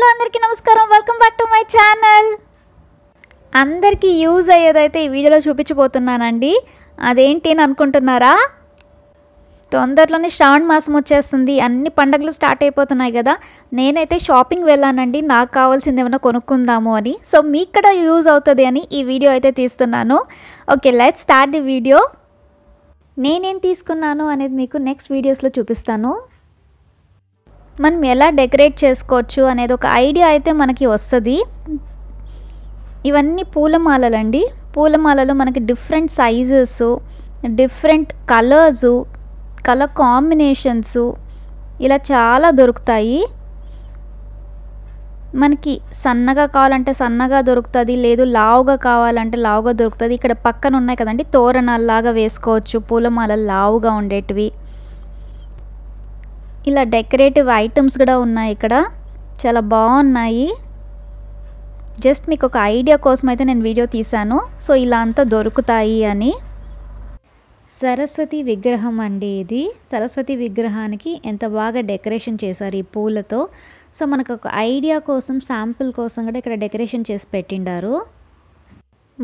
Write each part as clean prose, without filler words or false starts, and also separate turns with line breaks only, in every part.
అందరికీ నమస్కారం, welcome back to my channel. అందరికీ యూజ్ అయ్యేదైతే ఈ వీడియోలో చూపించబోతున్నానండి. అదేంటి అని అనుకుంటున్నారా? తొందరలోనే శ్రావణ మాసం వచ్చేస్తుంది, అన్ని పండుగలు స్టార్ట్ అయిపోతున్నాయి కదా. నేనైతే షాపింగ్ వెళ్ళానండి, నాకు కావాల్సింది ఏమైనా కొనుక్కుందాము అని. సో మీకు కూడా యూజ్ అవుతుంది అని ఈ వీడియో అయితే తీస్తున్నాను. Okay, let's start the video. నేనేం తీసుకున్నాను అనేది మీకు నెక్స్ట్ వీడియోస్లో చూపిస్తాను. మనం ఎలా డెకరేట్ చేసుకోవచ్చు అనేది ఒక ఐడియా అయితే మనకి వస్తుంది. ఇవన్నీ పూలమాలలండి. పూలమాలలో మనకి different sizes, different colours, colour combinations ఇలా చాలా దొరుకుతాయి. మనకి సన్నగా కావాలంటే సన్నగా దొరుకుతుంది, లేదు లావుగా కావాలంటే లావుగా దొరుకుతుంది. ఇక్కడ పక్కన ఉన్నాయి కదండి తోరణాల్లాగా వేసుకోవచ్చు, పూలమాలలు లావుగా ఉండేటివి. ఇలా డెకరేటివ్ ఐటమ్స్ కూడా ఉన్నాయి ఇక్కడ, చాలా బాగున్నాయి. జస్ట్ మీకు ఒక ఐడియా కోసం అయితే నేను వీడియో తీశాను. సో ఇలా అంతా దొరుకుతాయి అని. సరస్వతి విగ్రహం అండి ఇది. సరస్వతి విగ్రహానికి ఎంత బాగా డెకరేషన్ చేశారు ఈ పూలతో. సో మనకు ఒక ఐడియా కోసం, శాంపుల్ కోసం కూడా ఇక్కడ డెకరేషన్ చేసి పెట్టిండారు.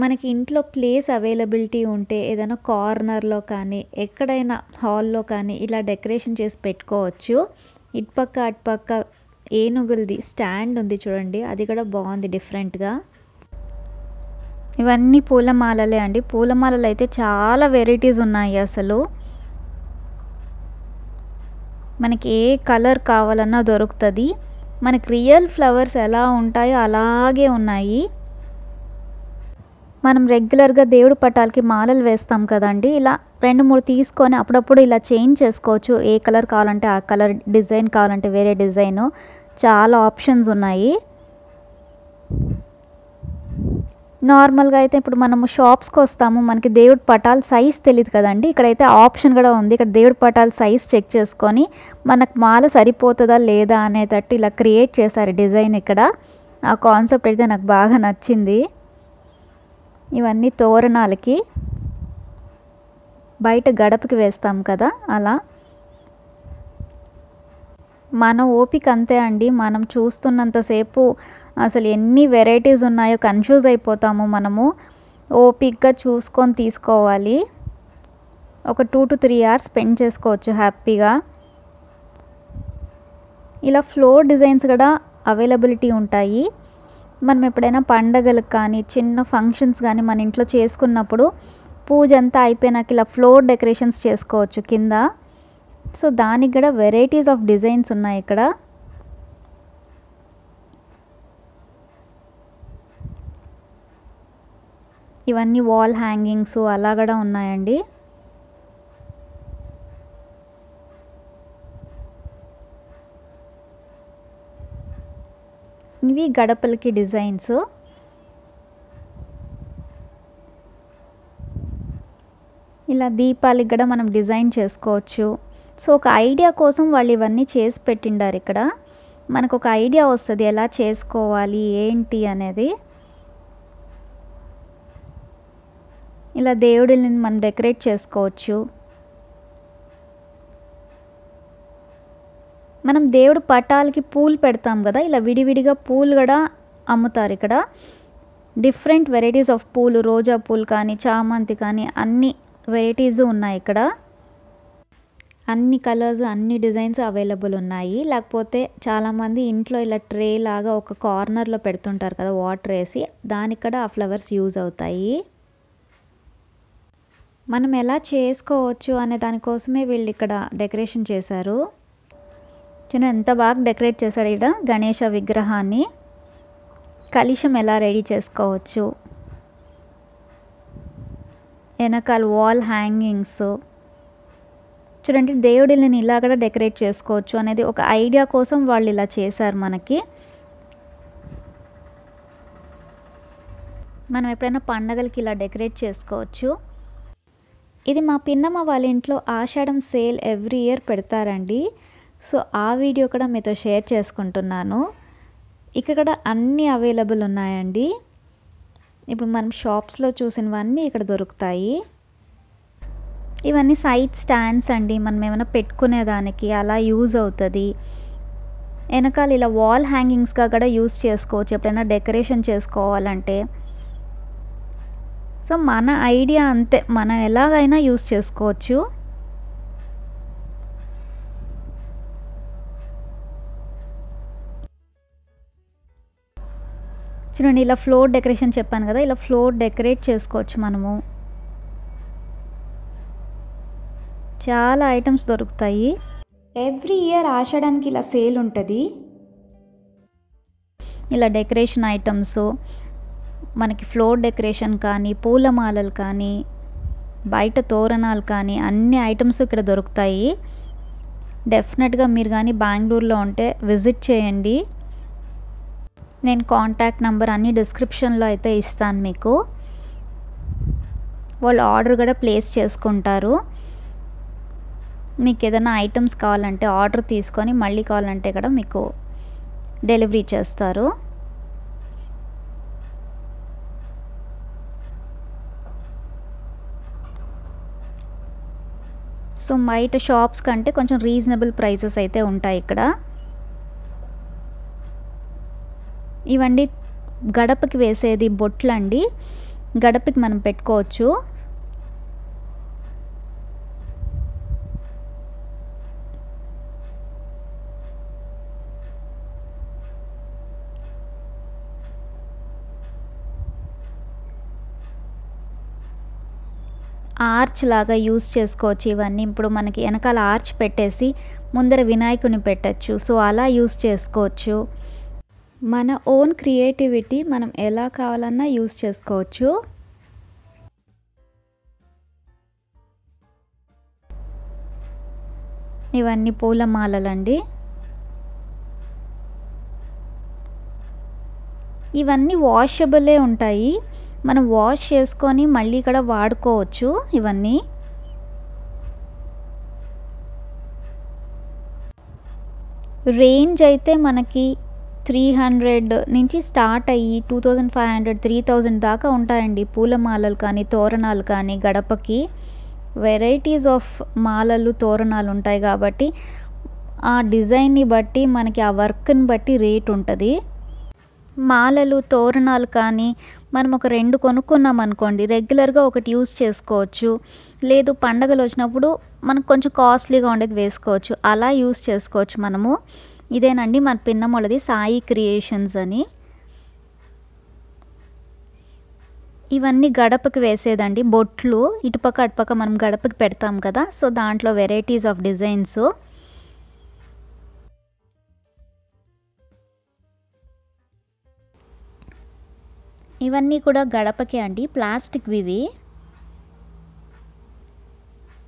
మనకి ఇంట్లో ప్లేస్ అవైలబిలిటీ ఉంటే ఏదైనా కార్నర్లో కానీ ఎక్కడైనా హాల్లో కానీ ఇలా డెకరేషన్ చేసి పెట్టుకోవచ్చు. ఇటుపక్క అటుపక్క ఏనుగులది స్టాండ్ ఉంది చూడండి, అది కూడా బాగుంది డిఫరెంట్గా. ఇవన్నీ పూలమాలలే అండి. పూలమాలలు అయితే చాలా వెరైటీస్ ఉన్నాయి అసలు. మనకి ఏ కలర్ కావాలన్నా దొరుకుతుంది. మనకి రియల్ ఫ్లవర్స్ ఎలా ఉంటాయో అలాగే ఉన్నాయి. మనం రెగ్యులర్గా దేవుడి పటాలకి మాలలు వేస్తాం కదండి, ఇలా 2-3 తీసుకొని అప్పుడప్పుడు ఇలా చేంజ్ చేసుకోవచ్చు. ఏ కలర్ కావాలంటే ఆ కలర్, డిజైన్ కావాలంటే వేరే డిజైను, చాలా ఆప్షన్స్ ఉన్నాయి. నార్మల్గా అయితే ఇప్పుడు మనము షాప్స్కి వస్తాము, మనకి దేవుడి పటాల సైజ్ తెలియదు కదండి. ఇక్కడైతే ఆప్షన్ కూడా ఉంది. ఇక్కడ దేవుడి పటాల సైజ్ చెక్ చేసుకొని మనకు మాల సరిపోతుందా లేదా అనేటట్టు ఇలా క్రియేట్ చేశారు డిజైన్. ఇక్కడ ఆ కాన్సెప్ట్ అయితే నాకు బాగా నచ్చింది. ఇవన్నీ తోరణాలకి, బయట గడపకి వేస్తాం కదా అలా. మన ఓపిక అంతే అండి. మనం చూస్తున్నంతసేపు అసలు ఎన్ని వెరైటీస్ ఉన్నాయో కన్ఫ్యూజ్ అయిపోతాము. మనము ఓపికగా చూసుకొని తీసుకోవాలి. ఒక 2 to 3 hours స్పెండ్ చేసుకోవచ్చు హ్యాపీగా. ఇలా ఫ్లోర్ డిజైన్స్ కూడా అవైలబిలిటీ ఉంటాయి. మనం ఎప్పుడైనా పండగలకు కానీ చిన్న ఫంక్షన్స్ కానీ మన ఇంట్లో చేసుకున్నప్పుడు పూజ అంతా అయిపోయినాక ఇలా ఫ్లోర్ డెకరేషన్స్ చేసుకోవచ్చు కింద. సో దానికి కూడా వెరైటీస్ ఆఫ్ డిజైన్స్ ఉన్నాయి ఇక్కడ. ఇవన్నీ వాల్ హ్యాంగింగ్స్ అలా కూడా ఉన్నాయండి. ఇవి గడపలకి డిజైన్స్. ఇలా దీపాలకి కూడా మనం డిజైన్ చేసుకోవచ్చు. సో ఒక ఐడియా కోసం వాళ్ళు ఇవన్నీ చేసి పెట్టిండారు ఇక్కడ. మనకు ఒక ఐడియా వస్తుంది ఎలా చేసుకోవాలి ఏంటి అనేది. ఇలా దేవుడిని మనం డెకరేట్ చేసుకోవచ్చు. మనం దేవుడు పటాలకి పూలు పెడతాం కదా, ఇలా విడివిడిగా పూలు కూడా అమ్ముతారు ఇక్కడ. డిఫరెంట్ వెరైటీస్ ఆఫ్ పూలు, రోజా పూలు కానీ చామంతి కానీ అన్ని వెరైటీస్ ఉన్నాయి ఇక్కడ. అన్ని కలర్స్, అన్ని డిజైన్స్ అవైలబుల్ ఉన్నాయి. లేకపోతే చాలామంది ఇంట్లో ఇలా ట్రే లాగా ఒక కార్నర్లో పెడుతుంటారు కదా వాటర్ వేసి, దానికి కూడా ఆ ఫ్లవర్స్ యూజ్ అవుతాయి. మనం ఎలా చేసుకోవచ్చు అనే దానికోసమే వీళ్ళు ఇక్కడ డెకరేషన్ చేశారు. చూడండి ఎంత బాగా డెకరేట్ చేశాడు ఇక్కడ గణేష విగ్రహాన్ని. కలశం ఎలా రెడీ చేసుకోవచ్చు, వెనకాల వాల్ హ్యాంగింగ్స్ చూడండి. దేవుడిని ఇలా కూడా డెకరేట్ చేసుకోవచ్చు అనేది ఒక ఐడియా కోసం వాళ్ళు ఇలా చేశారు మనకి. మనం ఎప్పుడైనా పండగలకి ఇలా డెకరేట్ చేసుకోవచ్చు. ఇది మా పిన్నమ్మ వాళ్ళ ఇంట్లో ఆషాఢం సేల్ ఎవ్రీ ఇయర్ పెడతారండి. సో ఆ వీడియో కూడా మీతో షేర్ చేసుకుంటున్నాను. ఇక్కడ అన్నీ అవైలబుల్ ఉన్నాయండి. ఇప్పుడు మనం షాప్స్లో చూసినవన్నీ ఇక్కడ దొరుకుతాయి. ఇవన్నీ సైడ్ స్టాండ్స్ అండి, మనం ఏమైనా పెట్టుకునేదానికి అలా యూజ్ అవుతుంది. వెనకాల ఇలా వాల్ హ్యాంగింగ్స్గా కూడా యూస్ చేసుకోవచ్చు ఎప్పుడైనా డెకరేషన్ చేసుకోవాలంటే. సో మన ఐడియా అంతే, మనం ఎలాగైనా యూస్ చేసుకోవచ్చు. చూడండి ఇలా ఫ్లోర్ డెకరేషన్ చెప్పాను కదా, ఇలా ఫ్లోర్ డెకరేట్ చేసుకోవచ్చు మనము. చాలా ఐటమ్స్ దొరుకుతాయి. ఎవ్రీ ఇయర్ ఆషాఢానికి ఇలా సేల్ ఉంటుంది. ఇలా డెకరేషన్ ఐటమ్స్ మనకి ఫ్లోర్ డెకరేషన్ కానీ, పూలమాలలు కానీ, బయట తోరణాలు కానీ అన్ని ఐటమ్స్ ఇక్కడ దొరుకుతాయి. డెఫినెట్గా మీరు కానీ బెంగళూరులో ఉంటే విజిట్ చేయండి. నేను కాంటాక్ట్ నెంబర్ అన్ని డిస్క్రిప్షన్లో అయితే ఇస్తాను మీకు. వాళ్ళు ఆర్డర్ కూడా ప్లేస్ చేసుకుంటారు. మీకు ఏదైనా ఐటమ్స్ కావాలంటే ఆర్డర్ తీసుకొని మళ్ళీ కావాలంటే కూడా మీకు డెలివరీ చేస్తారు. సో బయట షాప్స్ కంటే కొంచెం రీజనబుల్ ప్రైసెస్ అయితే ఉంటాయి ఇక్కడ. ఇవండి గడపకి వేసేది బొట్లండి, గడపకి మనం పెట్టుకోవచ్చు. ఆర్చ్ లాగా యూస్ చేసుకోవచ్చు ఇవన్నీ. ఇప్పుడు మనకి వెనకాల ఆర్చ్ పెట్టేసి ముందర వినాయకుని పెట్టచ్చు. సో అలా యూస్ చేసుకోవచ్చు. మన ఓన్ క్రియేటివిటీ మనం ఎలా కావాలన్నా యూస్ చేసుకోవచ్చు. ఇవన్నీ పూలమాలలండి. ఇవన్నీ వాషబులే ఉంటాయి, మనం వాష్ చేసుకొని మళ్ళీ కూడా వాడుకోవచ్చు. ఇవన్నీ రేంజ్ అయితే మనకి 300 నుంచి స్టార్ట్ అయ్యి 2500 3000 దాకా ఉంటాయండి. పూలమాలలు కానీ, తోరణాలు కానీ, గడపకి వెరైటీస్ ఆఫ్ మాలలు తోరణాలు ఉంటాయి కాబట్టి ఆ డిజైన్ని బట్టి మనకి ఆ వర్క్ని బట్టి రేట్ ఉంటుంది. మాలలు తోరణాలు కానీ మనం ఒక 2 కొనుక్కున్నాం అనుకోండి, రెగ్యులర్గా ఒకటి యూస్ చేసుకోవచ్చు. లేదు పండగలు వచ్చినప్పుడు మనకు కొంచెం కాస్ట్లీగా ఉండేది వేసుకోవచ్చు. అలా యూస్ చేసుకోవచ్చు మనము. ఇదేనండి మన పిన్నమ్మలది సాయి క్రియేషన్స్ అని. ఇవన్నీ గడపకి వేసేదండి బొట్లు. ఇటుపక్క అటుపక్క మనం గడపకి పెడతాం కదా, సో దాంట్లో వెరైటీస్ ఆఫ్ డిజైన్స్. ఇవన్నీ కూడా గడపకే అండి, ప్లాస్టిక్వి ఇవి.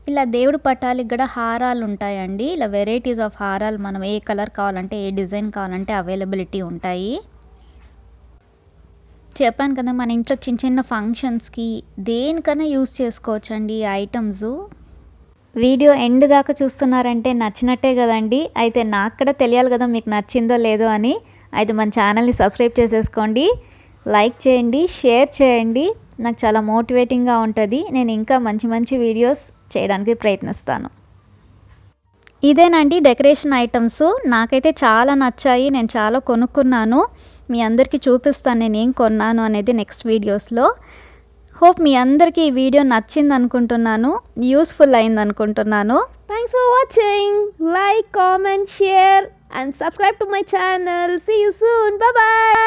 ఇలా దేవుడు పటాలకి కూడా హారాలు ఉంటాయండి. ఇలా వెరైటీస్ ఆఫ్ హారాలు మనం ఏ కలర్ కావాలంటే ఏ డిజైన్ కావాలంటే అవైలబిలిటీ ఉంటాయి. చెప్పాను కదా మన ఇంట్లో చిన్న చిన్న ఫంక్షన్స్కి దేనికైనా యూస్ చేసుకోవచ్చండి ఈ ఐటమ్స్. వీడియో ఎండ్ దాకా చూస్తున్నారంటే నచ్చినట్టే కదండి. అయితే నాకు కూడా తెలియాలి కదా మీకు నచ్చిందో లేదో అని. అయితే మన ఛానల్ని సబ్స్క్రైబ్ చేసేసుకోండి, లైక్ చేయండి, షేర్ చేయండి. నాకు చాలా మోటివేటింగ్గా ఉంటుంది. నేను ఇంకా మంచి మంచి వీడియోస్ చేయడానికి ప్రయత్నిస్తాను. ఇదేనండి డెకరేషన్ ఐటమ్స్. నాకైతే చాలా నచ్చాయి, నేను చాలా కొనుక్కున్నాను. మీ అందరికీ చూపిస్తాను నేను ఏం కొన్నాను అనేది నెక్స్ట్ వీడియోస్లో. హోప్ మీ అందరికీ ఈ వీడియో నచ్చింది అనుకుంటున్నాను, యూస్ఫుల్ అయింది అనుకుంటున్నాను. Thanks for watching. Like, comment, share and subscribe to my channel. See you soon. Bye bye.